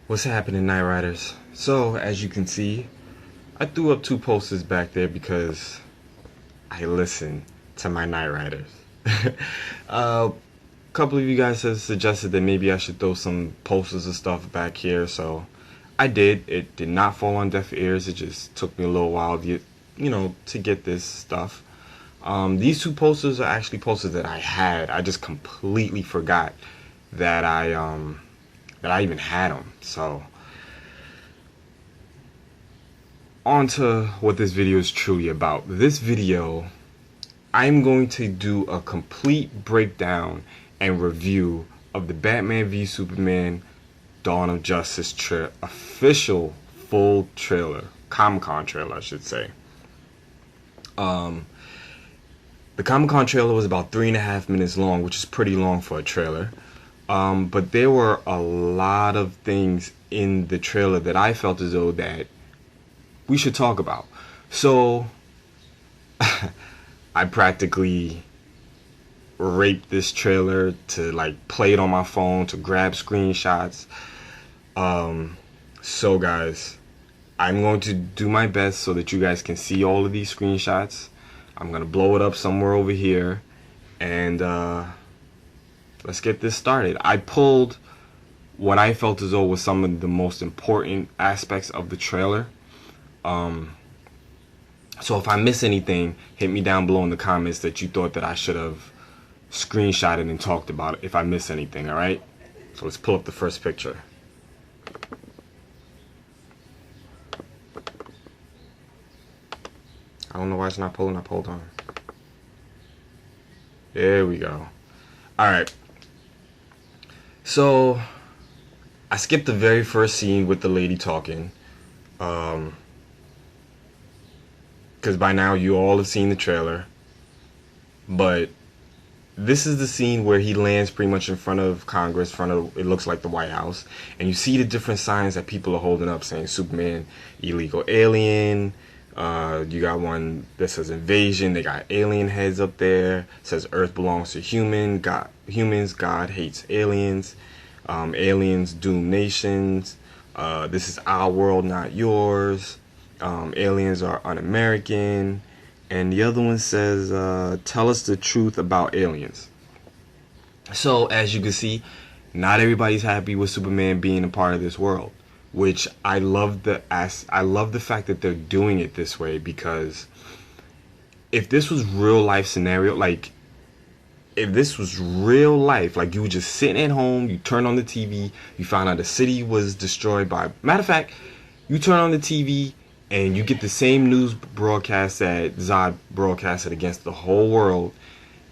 What's happening, Night Riders? So, as you can see, I threw up two posters back there because I listen to my Night Riders. A couple of you guys have suggested that maybe I should throw some posters and stuff back here, so I did. It did not fall on deaf ears. It just took me a little while to get this stuff. These two posters are actually posters that I had. I just completely forgot that I even had them. So, on to what this video is truly about. This video, I'm going to do a complete breakdown and review of the Batman v Superman Dawn of Justice official full trailer, Comic-Con trailer, I should say. The Comic-Con trailer was about 3.5 minutes long, which is pretty long for a trailer. But there were a lot of things in the trailer that I felt as though that we should talk about. So I practically raped this trailer to play it on my phone, to grab screenshots. So guys, I'm going to do my best so that you guys can see all of these screenshots. I'm gonna blow it up somewhere over here, and let's get this started. I pulled what I felt as though was some of the most important aspects of the trailer. So if I miss anything, hit me down below in the comments that you thought that I should have screenshotted and talked about it if I miss anything, alright? So let's pull up the first picture. I don't know why it's not pulling up. Hold on. There we go. Alright. So I skipped the very first scene with the lady talking. Because by now you all have seen the trailer. But this is the scene where he lands pretty much in front of Congress, it looks like the White House. And you see the different signs that people are holding up saying Superman, illegal alien. You got one that says invasion. They got alien heads up there. It says Earth belongs to humans. God hates aliens. Aliens doom nations. This is our world, not yours. Aliens are un-American. And the other one says, tell us the truth about aliens. So, as you can see, not everybody's happy with Superman being a part of this world. Which I love the fact that they're doing it this way, because if this was real life scenario, if this was real life, you were just sitting at home, you turn on the TV, you found out the city was destroyed by, matter of fact, you turn on the TV and you get the same news broadcast that Zod broadcasted against the whole world,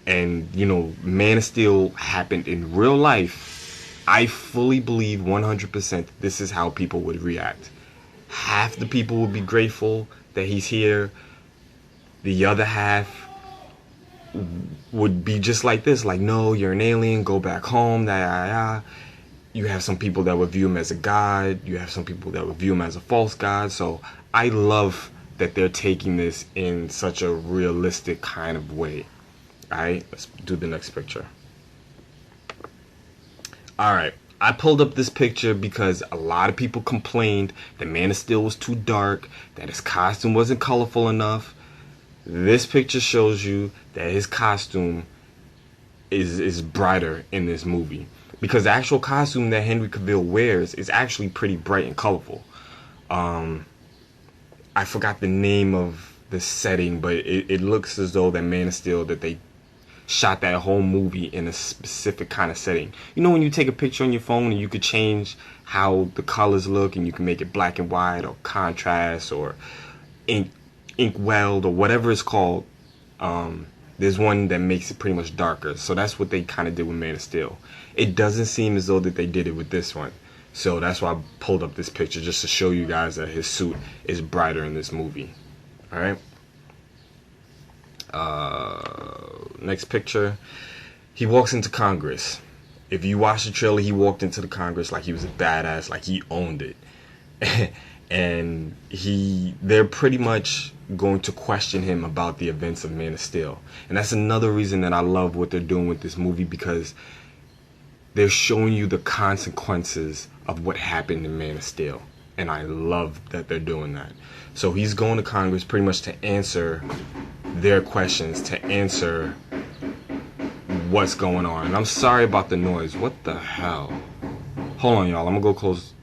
and Man of Steel happened in real life. I fully believe 100% this is how people would react. Half the people would be grateful that he's here. The other half would be just like this, no, you're an alien, go back home, You have some people that would view him as a god. You have some people that would view him as a false god. So I love that they're taking this in such a realistic kind of way. Alright, let's do the next picture. Alright, I pulled up this picture because a lot of people complained that Man of Steel was too dark, that his costume wasn't colorful enough. This picture shows you that his costume is brighter in this movie, because the actual costume that Henry Cavill wears is actually pretty bright and colorful. I forgot the name of the setting, but it looks as though that Man of Steel, that they shot that whole movie in a specific kind of setting. When you take a picture on your phone and you could change how the colors look, and you can make it black and white or contrast or ink weld or whatever it's called. There's one that makes it pretty much darker. So that's what they kind of did with Man of Steel. It doesn't seem as though that they did it with this one. So that's why I pulled up this picture, just to show you guys that his suit is brighter in this movie. Alright. Next picture. He walks into Congress. If you watch the trailer, he walked into the Congress like he was a badass, like he owned it. And they're pretty much going to question him about the events of Man of Steel. And that's another reason that I love what they're doing with this movie, because they're showing you the consequences of what happened in Man of Steel. And I love that they're doing that. So he's going to Congress pretty much to answer their questions, to answer what's going on. And I'm sorry about the noise. What the hell? Hold on, y'all. I'm going to go close.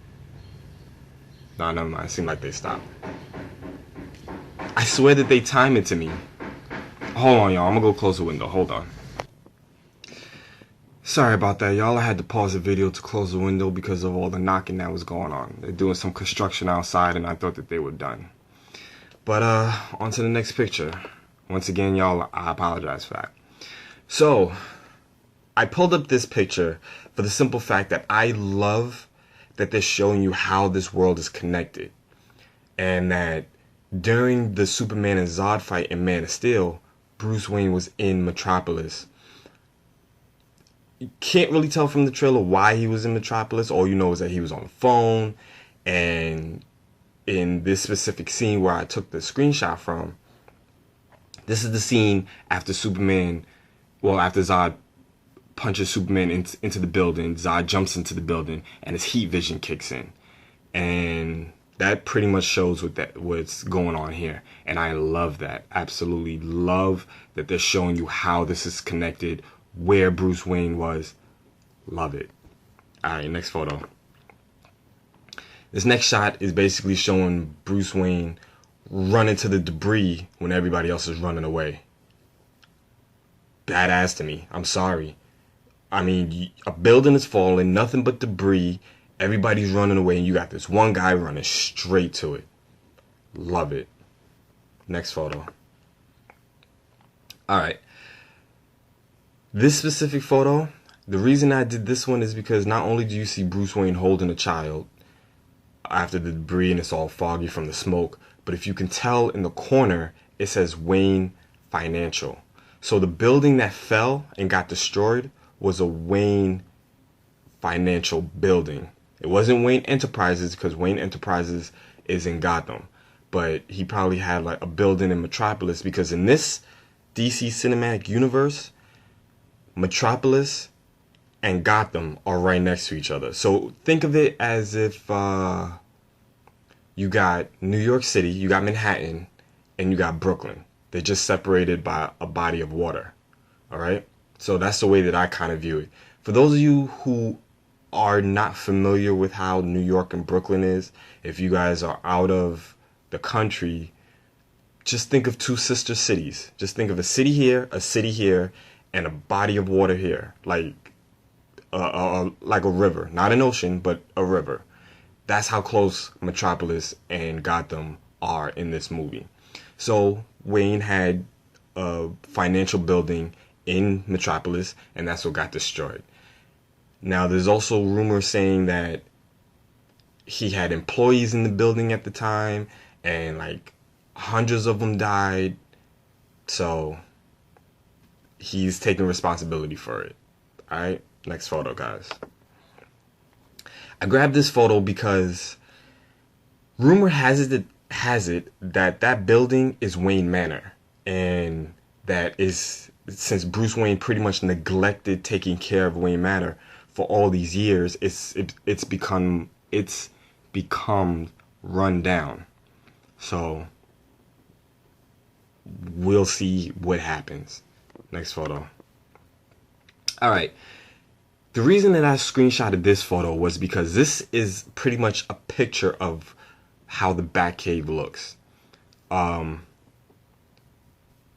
No, never mind. It seemed like they stopped. I swear that they time it to me. Hold on, y'all. I'm going to go close the window. Hold on. Sorry about that, y'all. I had to pause the video to close the window because of all the knocking that was going on. They're doing some construction outside, and I thought that they were done. But, on to the next picture. Once again, y'all, I apologize for that. So, I pulled up this picture for the simple fact that I love that they're showing you how this world is connected. And that during the Superman and Zod fight in Man of Steel, Bruce Wayne was in Metropolis. You can't really tell from the trailer why he was in Metropolis. All you know is that he was on the phone. And in this specific scene where I took the screenshot from, this is the scene after after Zod punches Superman into the building. Zod jumps into the building and his heat vision kicks in. And that pretty much shows what's going on here. And I love that. Absolutely love that they're showing you how this is connected, where Bruce Wayne was. Love it. Alright, next photo. This next shot is basically showing Bruce Wayne run into the debris when everybody else is running away. Badass to me. I'm sorry. I mean, a building is falling, nothing but debris. Everybody's running away, and you got this one guy running straight to it. Love it. Next photo. Alright. This specific photo, the reason I did this one is because not only do you see Bruce Wayne holding a child after the debris and it's all foggy from the smoke, but if you can tell in the corner, it says Wayne Financial. So the building that fell and got destroyed was a Wayne Financial building. It wasn't Wayne Enterprises, because Wayne Enterprises is in Gotham. But he probably had like a building in Metropolis, because in this DC Cinematic Universe, Metropolis and Gotham are right next to each other. So think of it as if you got New York City, you got Manhattan, and you got Brooklyn. They're just separated by a body of water. Alright? So that's the way that I kind of view it. For those of you who are not familiar with how New York and Brooklyn is, if you guys are out of the country, just think of two sister cities. Just think of a city here, and a body of water here, like a river, not an ocean, but a river. That's how close Metropolis and Gotham are in this movie. So Wayne had a financial building in Metropolis, and that's what got destroyed. Now, there's also rumors saying that he had employees in the building at the time, and like hundreds of them died. So he's taking responsibility for it. Alright, next photo, guys. I grabbed this photo because rumor has it that that building is Wayne Manor, and that is, since Bruce Wayne pretty much neglected taking care of Wayne Manor for all these years, it's become run down. So we'll see what happens. Next photo. Alright. The reason that I screenshotted this photo was because this is pretty much a picture of how the Batcave looks.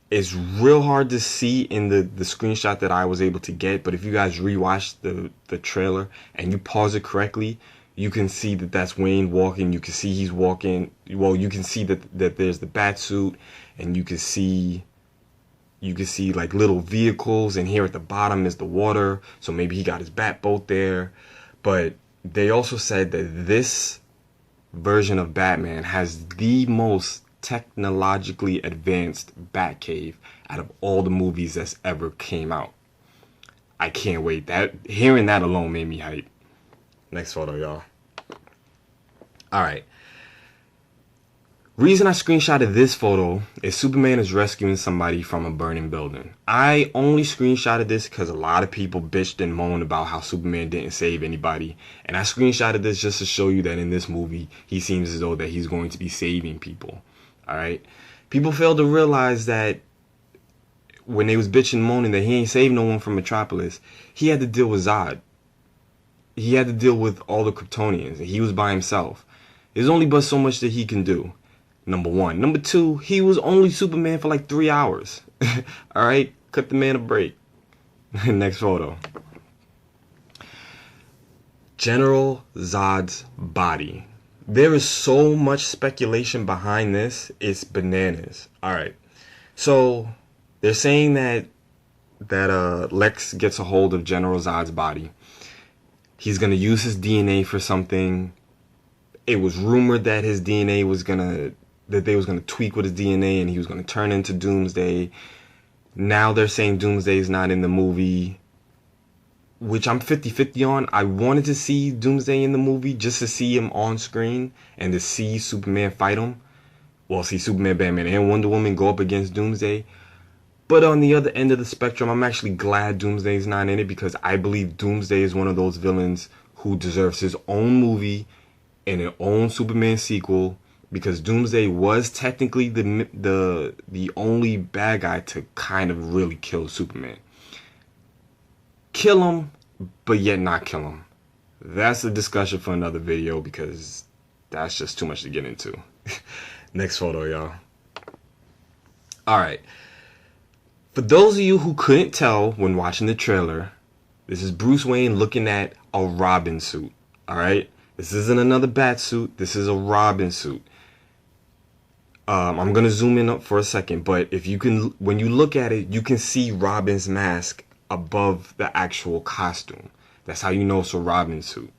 It's real hard to see in the screenshot that I was able to get, but if you guys rewatch the trailer and you pause it correctly, you can see that that's Wayne walking. You can see he's walking. Well, you can see that there's the bat suit, and you can see like little vehicles, and here at the bottom is the water, so maybe he got his bat boat there. But they also said that this version of Batman has the most technologically advanced Batcave out of all the movies that's ever came out. I can't wait. Hearing that alone made me hype. Next photo, y'all. Alright. Reason I screenshotted this photo is Superman is rescuing somebody from a burning building. I only screenshotted this because a lot of people bitched and moaned about how Superman didn't save anybody. And I screenshotted this just to show you that in this movie, he seems as though that he's going to be saving people. Alright? People fail to realize that when they was bitching and moaning that he ain't saved no one from Metropolis, he had to deal with Zod. He had to deal with all the Kryptonians. And he was by himself. There's only but so much that he can do. Number one. Number two, he was only Superman for like 3 hours. Alright? Cut the man a break. Next photo. General Zod's body. There is so much speculation behind this. It's bananas. Alright. So, they're saying that Lex gets a hold of General Zod's body. He's going to use his DNA for something. It was rumored that his DNA was that they was going to tweak with his DNA and he was going to turn into Doomsday. Now they're saying Doomsday is not in the movie, which I'm 50-50 on. I wanted to see Doomsday in the movie just to see him on screen and to see Superman fight him. Well, see Superman, Batman, and Wonder Woman go up against Doomsday. But on the other end of the spectrum, I'm actually glad Doomsday is not in it because I believe Doomsday is one of those villains who deserves his own movie and an own Superman sequel. Because Doomsday was technically the only bad guy to kind of really kill Superman. Kill him, but yet not kill him. That's a discussion for another video because that's just too much to get into. Next photo, y'all. Alright. For those of you who couldn't tell when watching the trailer, this is Bruce Wayne looking at a Robin suit. Alright? This isn't another bat suit. This is a Robin suit. I'm gonna zoom in up for a second, but if you can, when you look at it, you can see Robin's mask above the actual costume. That's how you know it's a Robin suit.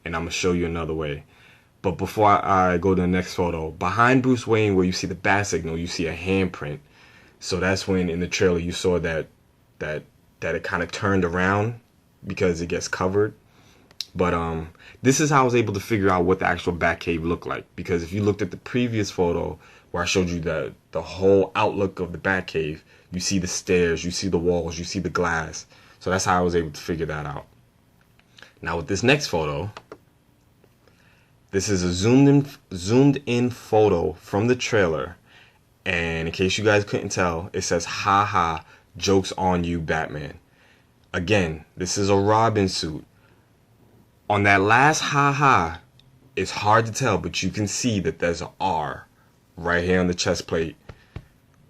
And I'm gonna show you another way. But before I go to the next photo, behind Bruce Wayne, where you see the bat signal, you see a handprint. So that's when in the trailer you saw that it kind of turned around because it gets covered. But this is how I was able to figure out what the actual Batcave looked like. Because if you looked at the previous photo where I showed you the whole outlook of the Batcave, you see the stairs, you see the walls, you see the glass. So that's how I was able to figure that out. Now with this next photo, this is a zoomed in photo from the trailer. And in case you guys couldn't tell, it says, "Ha ha, joke's on you, Batman." Again, this is a Robin suit. On that last ha ha, it's hard to tell, but you can see that there's an R right here on the chest plate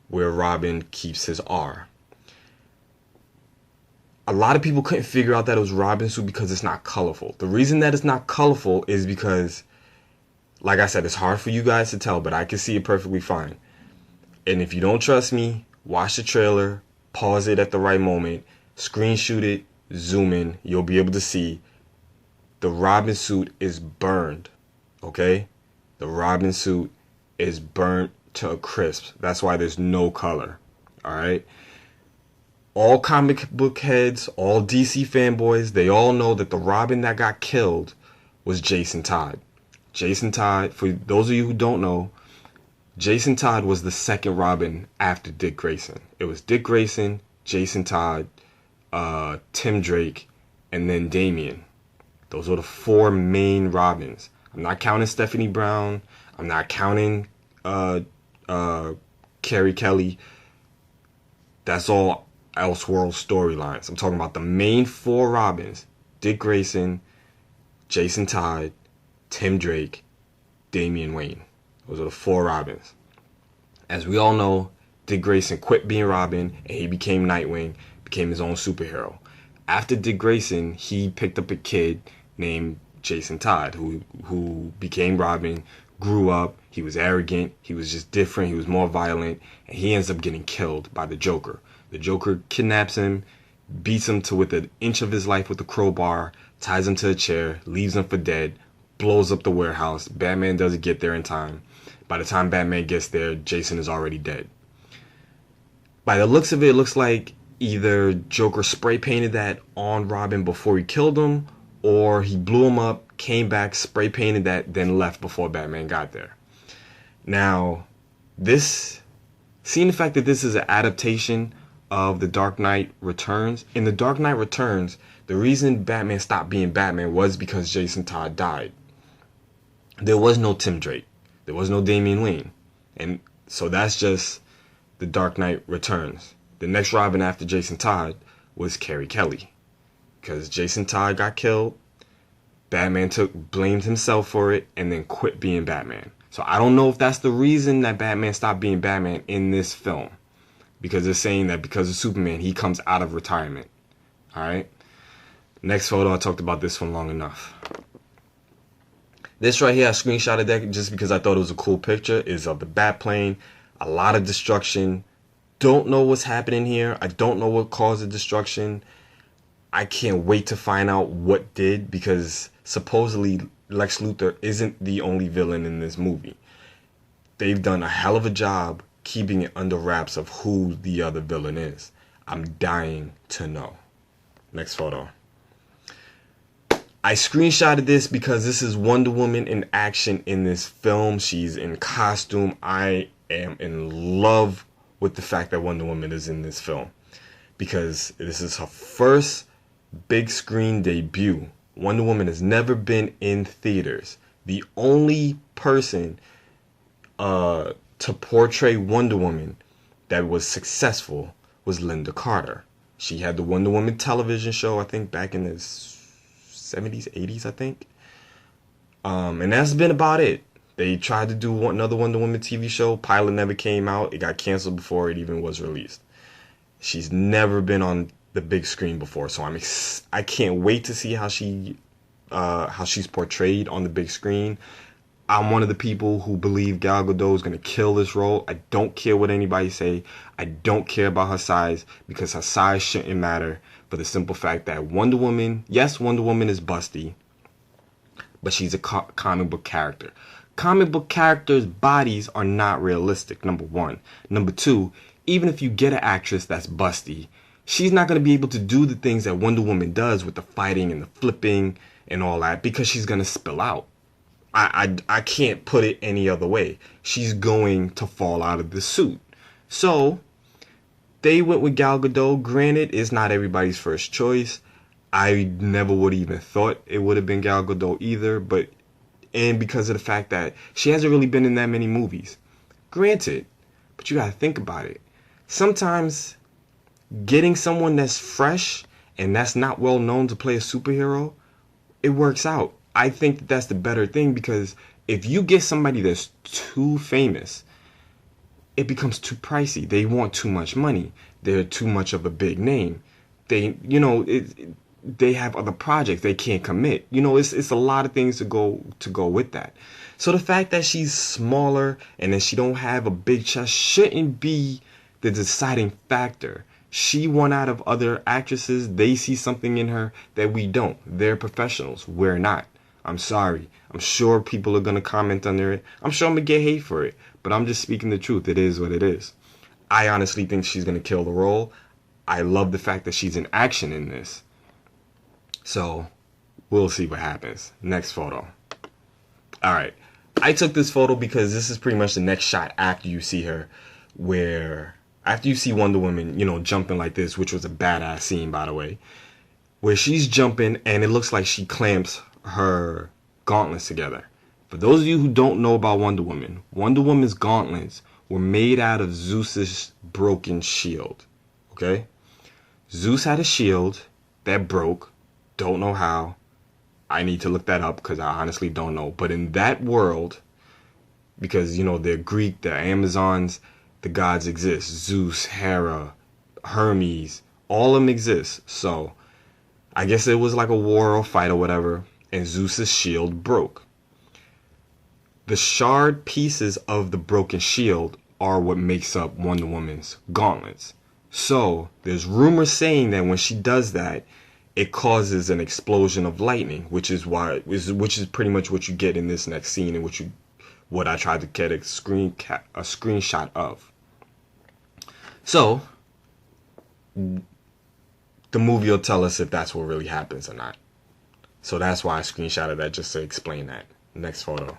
where Robin keeps his R. A lot of people couldn't figure out that it was Robin suit because it's not colorful. The reason that it's not colorful is because, like I said, it's hard for you guys to tell, but I can see it perfectly fine. And if you don't trust me, watch the trailer, pause it at the right moment, screenshot it, zoom in, you'll be able to see the Robin suit is burned, okay? The Robin suit is burnt to a crisp. That's why there's no color, all right? All comic book heads, all DC fanboys, they all know that the Robin that got killed was Jason Todd. Jason Todd, for those of you who don't know, Jason Todd was the second Robin after Dick Grayson. It was Dick Grayson, Jason Todd, Tim Drake, and then Damian. Those are the four main Robins. I'm not counting Stephanie Brown. I'm not counting Carrie Kelly. That's all Elseworld storylines. I'm talking about the main four Robins. Dick Grayson, Jason Todd, Tim Drake, Damian Wayne. Those are the four Robins. As we all know, Dick Grayson quit being Robin and he became Nightwing, became his own superhero. After Dick Grayson, he picked up a kid named Jason Todd who became Robin, grew up, he was arrogant, he was just different, he was more violent, and he ends up getting killed by the Joker. The Joker kidnaps him, beats him to within an inch of his life with a crowbar, ties him to a chair, leaves him for dead, blows up the warehouse. Batman doesn't get there in time. By the time Batman gets there, Jason is already dead. By the looks of it, it looks like either Joker spray painted that on Robin before he killed him, or he blew him up, came back, spray painted that, then left before Batman got there. Now, seeing the fact that this is an adaptation of The Dark Knight Returns, in The Dark Knight Returns, the reason Batman stopped being Batman was because Jason Todd died. There was no Tim Drake. There was no Damian Wayne. And so that's just The Dark Knight Returns. The next Robin after Jason Todd was Carrie Kelly. Because Jason Todd got killed, Batman blamed himself for it, and then quit being Batman. So I don't know if that's the reason that Batman stopped being Batman in this film. Because they're saying that because of Superman, he comes out of retirement. Alright? Next photo, I talked about this one long enough. This right here, I screenshotted that just because I thought it was a cool picture, is of the Batplane. A lot of destruction. Don't know what's happening here. I don't know what caused the destruction. I can't wait to find out what did, because supposedly Lex Luthor isn't the only villain in this movie. They've done a hell of a job keeping it under wraps of who the other villain is. I'm dying to know. Next photo. I screenshotted this because this is Wonder Woman in action in this film. She's in costume. I am in love with the fact that Wonder Woman is in this film, because this is her first big screen debut. Wonder Woman has never been in theaters. The only person to portray Wonder Woman that was successful was Linda Carter. She had the Wonder Woman television show, I think back in the 70s, 80s, I think. And that's been about it. They tried to do another Wonder Woman TV show. Pilot never came out. It got canceled before it even was released. She's never been on the big screen before, so I can't wait to see how she's portrayed on the big screen. I'm one of the people who believe Gal Gadot is going to kill this role. I don't care what anybody say. I don't care about her size, because her size shouldn't matter, for the simple fact that Wonder Woman, yes, Wonder Woman is busty, but she's a comic book character. Comic book characters' bodies are not realistic, number one. Number two, even if you get an actress that's busty, she's not going to be able to do the things that Wonder Woman does with the fighting and the flipping and all that, because she's going to spill out. I can't put it any other way. She's going to fall out of the suit. So they went with Gal Gadot. Granted, it's not everybody's first choice. I never would have even thought it would have been Gal Gadot either, and because of the fact that she hasn't really been in that many movies. Granted, but you gotta think about it. Sometimes getting someone that's fresh and that's not well known to play a superhero, it works out. I think that that's the better thing, because if you get somebody that's too famous, it becomes too pricey. They want too much money. They're too much of a big name. They have other projects. They can't commit. It's a lot of things to go with that. So the fact that she's smaller and that she don't have a big chest shouldn't be the deciding factor. She won out of other actresses. They see something in her that we don't. They're professionals. We're not. I'm sorry. I'm sure people are going to comment under it. I'm sure I'm going to get hate for it. But I'm just speaking the truth. It is what it is. I honestly think she's going to kill the role. I love the fact that she's in action in this. So, we'll see what happens. Next photo. Alright. I took this photo because this is pretty much the next shot after you see her. After you see Wonder Woman, jumping like this, which was a badass scene, by the way. Where she's jumping and it looks like she clamps her gauntlets together. For those of you who don't know about Wonder Woman's gauntlets were made out of Zeus's broken shield. Okay? Zeus had a shield that broke. Don't know how. I need to look that up because I honestly don't know. But in that world, because, they're Greek, they're Amazons, the gods exist. Zeus, Hera, Hermes, all of them exist. So, I guess it was like a war or fight or whatever, and Zeus's shield broke. The shard pieces of the broken shield are what makes up Wonder Woman's gauntlets. So, there's rumors saying that when she does that, it causes an explosion of lightning, which is pretty much what you get in this next scene, and what I tried to get a screenshot of. So, the movie will tell us if that's what really happens or not. So that's why I screenshotted that, just to explain that. Next photo.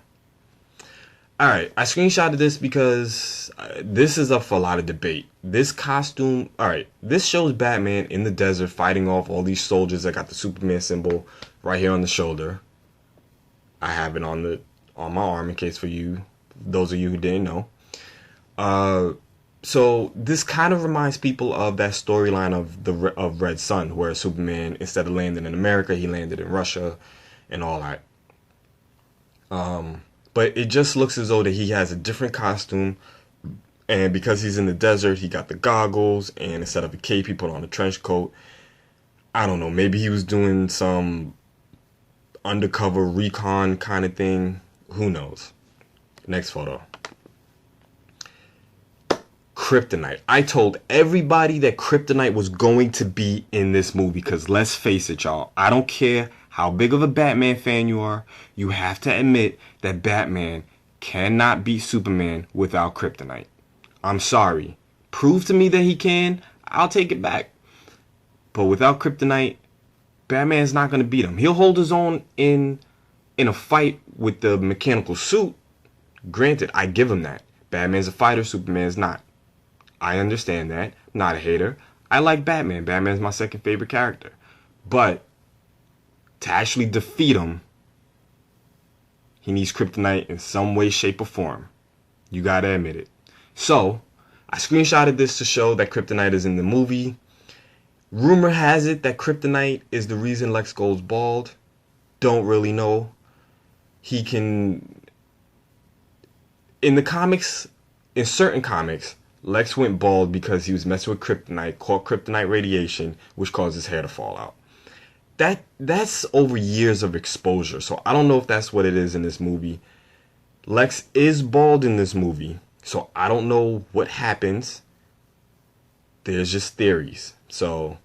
All right, I screenshotted this because this is up for a lot of debate. This costume, all right, this shows Batman in the desert fighting off all these soldiers that got the Superman symbol right here on the shoulder. I have it on my arm in case for you, those of you who didn't know. So this kind of reminds people of that storyline of Red Sun, where Superman, instead of landing in America, he landed in Russia, and all that. But it just looks as though that he has a different costume, and because he's in the desert, he got the goggles, and instead of a cape, he put on a trench coat. I don't know, maybe he was doing some undercover recon kind of thing. Who knows? Next photo. Kryptonite. I told everybody that Kryptonite was going to be in this movie because let's face it, y'all. I don't care how big of a Batman fan you are. You have to admit that Batman cannot beat Superman without Kryptonite. I'm sorry. Prove to me that he can. I'll take it back. But without Kryptonite, Batman's not going to beat him. He'll hold his own in a fight with the mechanical suit. Granted, I give him that. Batman's a fighter, Superman's not. I understand that. I'm not a hater. I like Batman. Batman's my second favorite character. But to actually defeat him, he needs Kryptonite in some way, shape, or form. You gotta admit it. So, I screenshotted this to show that Kryptonite is in the movie. Rumor has it that Kryptonite is the reason Lex goes bald. Don't really know. He can... In the comics, in certain comics, Lex went bald because he was messing with Kryptonite, caught Kryptonite radiation, which caused his hair to fall out. That's over years of exposure, so I don't know if that's what it is in this movie. Lex is bald in this movie, so I don't know what happens. There's just theories. So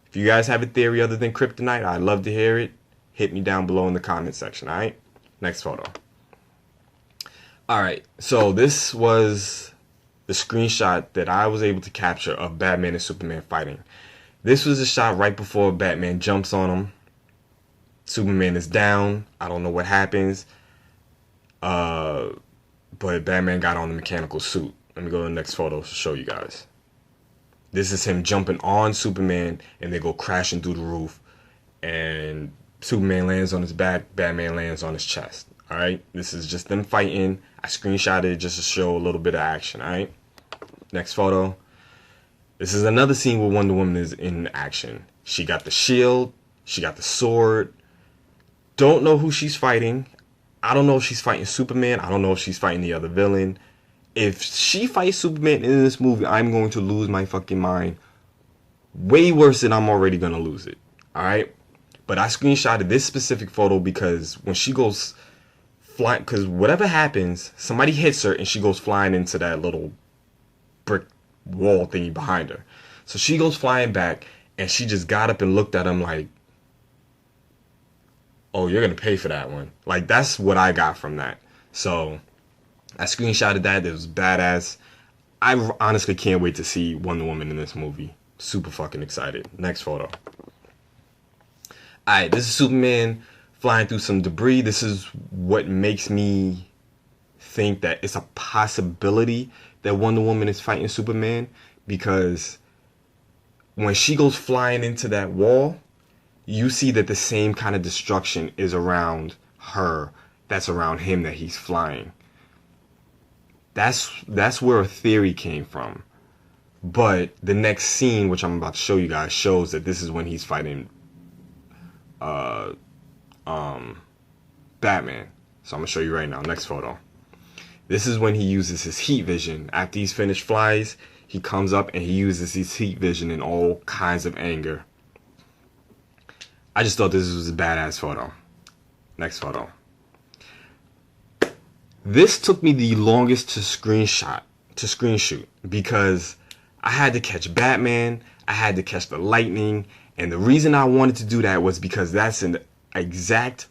if you guys have a theory other than Kryptonite, I'd love to hear it. Hit me down below in the comment section, alright? Next photo. Alright, so this was the screenshot that I was able to capture of Batman and Superman fighting. This was a shot right before Batman jumps on him. Superman is down. I don't know what happens. But Batman got on the mechanical suit. Let me go to the next photo to show you guys. This is him jumping on Superman, and they go crashing through the roof. And Superman lands on his back. Batman lands on his chest. Alright? This is just them fighting. I screenshotted it just to show a little bit of action. Alright? Next photo. This is another scene where Wonder Woman is in action. She got the shield. She got the sword. Don't know who she's fighting. I don't know if she's fighting Superman. I don't know if she's fighting the other villain. If she fights Superman in this movie, I'm going to lose my fucking mind. Way worse than I'm already going to lose it. Alright? But I screenshotted this specific photo because when she goes flying, because whatever happens, somebody hits her and she goes flying into that little brick wall thingy behind her. So she goes flying back and she just got up and looked at him like, oh, you're gonna pay for that one. Like, that's what I got from that. So I screenshotted that. It was badass. I honestly can't wait to see Wonder Woman in this movie. Super fucking excited. Next photo. Alright, this is Superman flying through some debris. This is what makes me think that it's a possibility that Wonder Woman is fighting Superman, because when she goes flying into that wall, you see that the same kind of destruction is around her that's around him that he's flying. That's where a theory came from. But the next scene, which I'm about to show you guys, shows that this is when he's fighting Batman. So I'm gonna show you right now. Next photo. This is when he uses his heat vision. After he's finished flies, he comes up and he uses his heat vision in all kinds of anger. I just thought this was a badass photo. Next photo. This took me the longest to screenshot, because I had to catch Batman, I had to catch the lightning, and the reason I wanted to do that was because that's an exact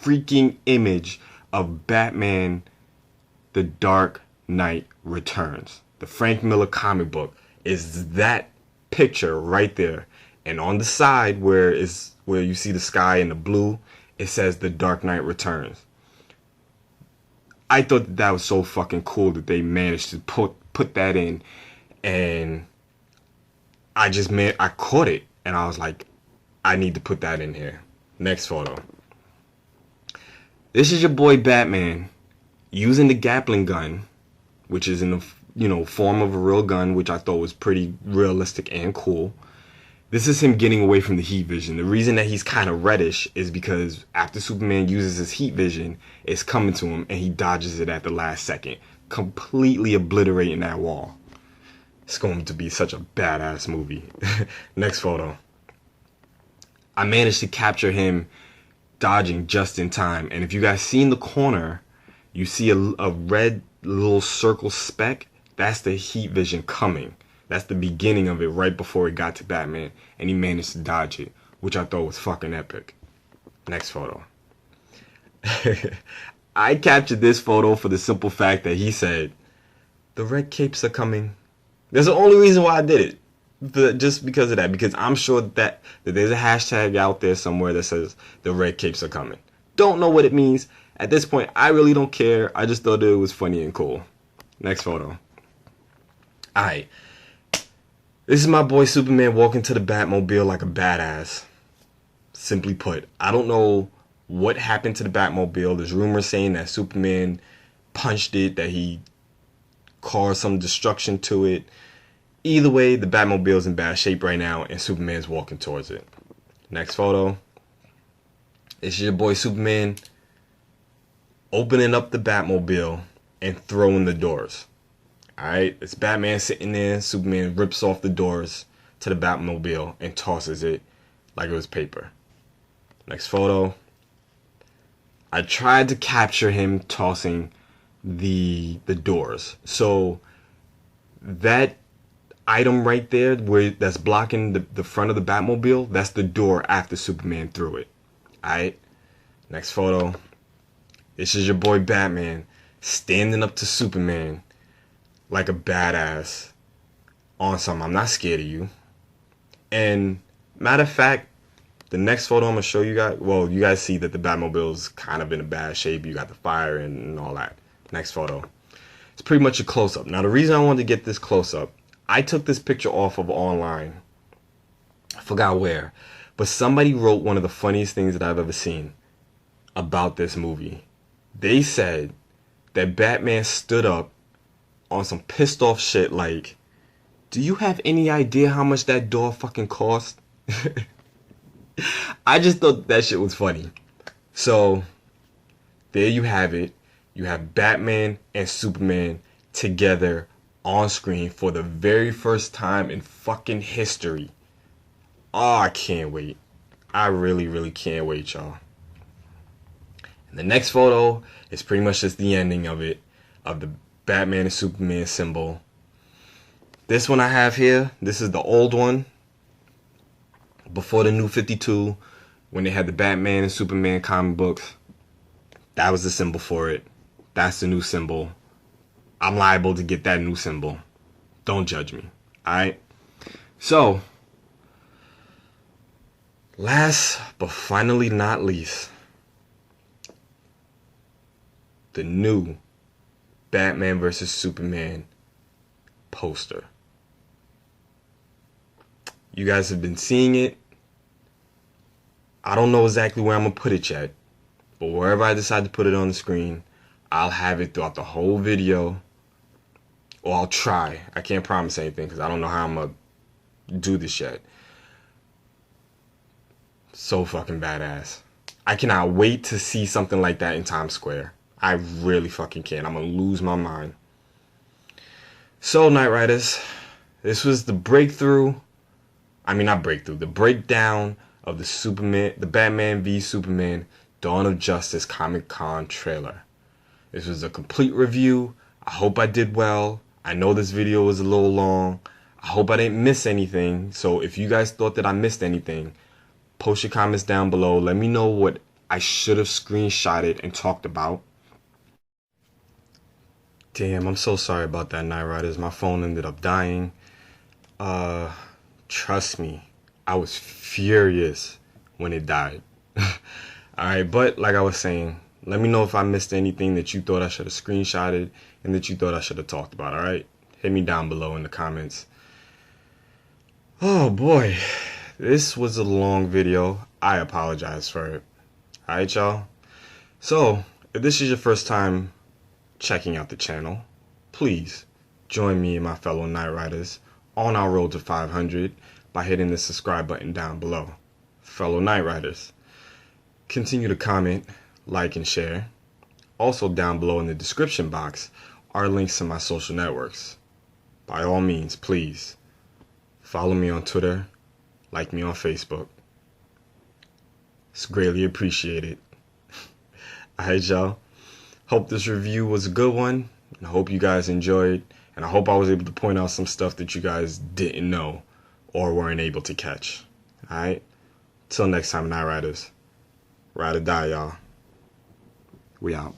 freaking image of Batman The Dark Knight Returns. The Frank Miller comic book is that picture right there. And on the side where you see the sky in the blue, it says The Dark Knight Returns. I thought that was so fucking cool that they managed to put that in, and I caught it, and I was like, I need to put that in here. Next photo. This is your boy Batman using the Gatling gun, which is in the form of a real gun, which I thought was pretty realistic and cool. This is him getting away from the heat vision. The reason that he's kind of reddish is because after Superman uses his heat vision, it's coming to him and he dodges it at the last second, completely obliterating that wall. It's going to be such a badass movie. Next photo. I managed to capture him dodging just in time. And if you guys see in the corner, you see a red little circle speck. That's the heat vision coming. That's the beginning of it right before it got to Batman. And he managed to dodge it, which I thought was fucking epic. Next photo. I captured this photo for the simple fact that he said, "The red capes are coming." That's the only reason why I did it. Just because of that. Because I'm sure that there's a hashtag out there somewhere that says the red capes are coming. Don't know what it means. At this point, I really don't care. I just thought it was funny and cool. Next photo. Alright. This is my boy Superman walking to the Batmobile like a badass. Simply put, I don't know what happened to the Batmobile. There's rumors saying that Superman punched it, that he caused some destruction to it. Either way, the Batmobile's in bad shape right now, and Superman's walking towards it. Next photo. This is your boy Superman opening up the Batmobile and throwing the doors. Alright, it's Batman sitting there. Superman rips off the doors to the Batmobile and tosses it like it was paper. Next photo. I tried to capture him tossing the doors. So that item right there that's blocking the front of the Batmobile, that's the door after Superman threw it. Alright? Next photo. This is your boy Batman standing up to Superman like a badass on something. I'm not scared of you. And matter of fact, the next photo I'm going to show you guys, well, you guys see that the Batmobile's kind of in a bad shape. You got the fire and all that. Next photo. It's pretty much a close-up. Now, the reason I wanted to get this close-up, I took this picture off of online. I forgot where. But somebody wrote one of the funniest things that I've ever seen about this movie. They said that Batman stood up on some pissed off shit like, "Do you have any idea how much that door fucking cost?" I just thought that shit was funny. So, there you have it. You have Batman and Superman together on screen for the very first time in fucking history. Oh, I can't wait. I really, really can't wait, y'all. And the next photo is pretty much just the ending of it, of the Batman and Superman symbol. This one I have here, this is the old one. Before the New 52, when they had the Batman and Superman comic books, that was the symbol for it. That's the new symbol. I'm liable to get that new symbol. Don't judge me. Alright? So, last but finally not least, the new Batman vs. Superman poster. You guys have been seeing it. I don't know exactly where I'm going to put it yet, but wherever I decide to put it on the screen, I'll have it throughout the whole video. Or I'll try. I can't promise anything because I don't know how I'm going to do this yet. So fucking badass. I cannot wait to see something like that in Times Square. I really fucking can. I'm going to lose my mind. So, Knight Riders, this was the breakthrough. I mean, not breakthrough. The breakdown of the Batman v Superman Dawn of Justice Comic-Con trailer. This was a complete review. I hope I did well. I know this video was a little long. I hope I didn't miss anything. So if you guys thought that I missed anything, post your comments down below. Let me know what I should have screenshotted and talked about. Damn, I'm so sorry about that, Knight Riders. My phone ended up dying. Trust me, I was furious when it died. Alright, but like I was saying, Let me know if I missed anything that you thought I should have screenshotted and that you thought I should have talked about, alright? Hit me down below in the comments. Oh boy, this was a long video. I apologize for it. Alright, y'all? So, if this is your first time checking out the channel, please join me and my fellow Night Riders on our road to 500 by hitting the subscribe button down below. Fellow Night Riders, continue to comment, like, and share. Also down below in the description box are links to my social networks. By all means, please follow me on Twitter, like me on Facebook. It's greatly appreciated. Alright, y'all. Hope this review was a good one, and I hope you guys enjoyed, and I hope I was able to point out some stuff that you guys didn't know or weren't able to catch. Alright? Till next time, Night Riders. Ride or die, y'all. We out.